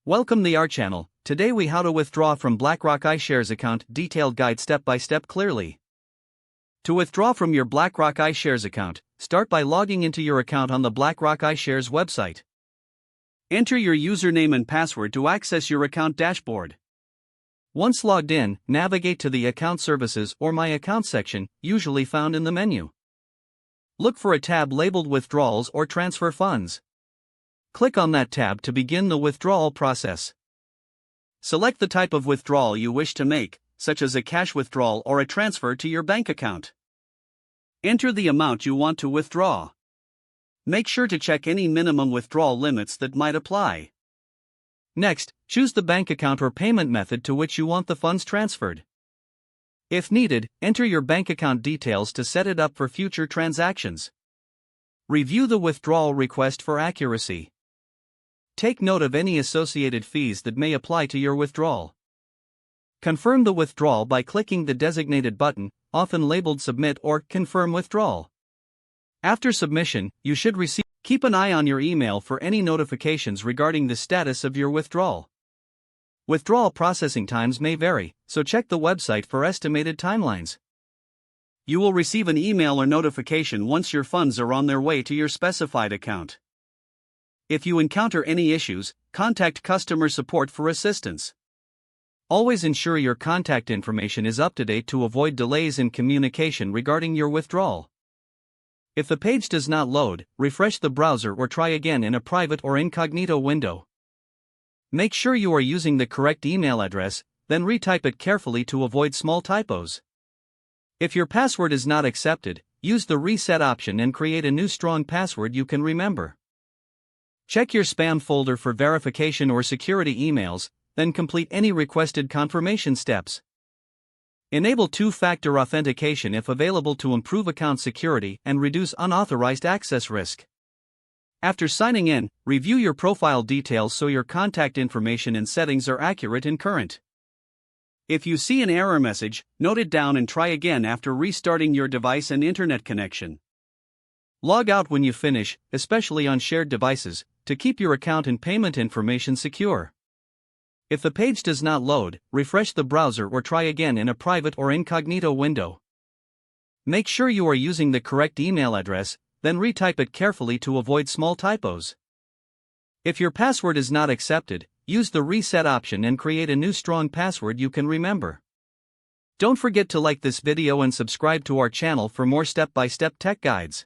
Welcome to our channel. Today we how to withdraw from BlackRock iShares account, detailed guide step by step clearly. To withdraw from your BlackRock iShares account, start by logging into your account on the BlackRock iShares website. Enter your username and password to access your account dashboard. Once logged in, navigate to the Account Services or My Account section, usually found in the menu. Look for a tab labeled Withdrawals or Transfer Funds. Click on that tab to begin the withdrawal process. Select the type of withdrawal you wish to make, such as a cash withdrawal or a transfer to your bank account. Enter the amount you want to withdraw. Make sure to check any minimum withdrawal limits that might apply. Next, choose the bank account or payment method to which you want the funds transferred. If needed, enter your bank account details to set it up for future transactions. Review the withdrawal request for accuracy. Take note of any associated fees that may apply to your withdrawal. Confirm the withdrawal by clicking the designated button, often labeled Submit or Confirm Withdrawal. After submission, you should receive. Keep an eye on your email for any notifications regarding the status of your withdrawal. Withdrawal processing times may vary, so check the website for estimated timelines. You will receive an email or notification once your funds are on their way to your specified account. If you encounter any issues, contact customer support for assistance. Always ensure your contact information is up to date to avoid delays in communication regarding your withdrawal. If the page does not load, refresh the browser or try again in a private or incognito window. Make sure you are using the correct email address, then retype it carefully to avoid small typos. If your password is not accepted, use the reset option and create a new strong password you can remember. Check your spam folder for verification or security emails, then complete any requested confirmation steps. Enable two-factor authentication if available to improve account security and reduce unauthorized access risk. After signing in, review your profile details so your contact information and settings are accurate and current. If you see an error message, note it down and try again after restarting your device and internet connection. Log out when you finish, especially on shared devices, to keep your account and payment information secure. If the page does not load, refresh the browser or try again in a private or incognito window. Make sure you are using the correct email address, then retype it carefully to avoid small typos. If your password is not accepted, use the reset option and create a new strong password you can remember. Don't forget to like this video and subscribe to our channel for more step-by-step tech guides.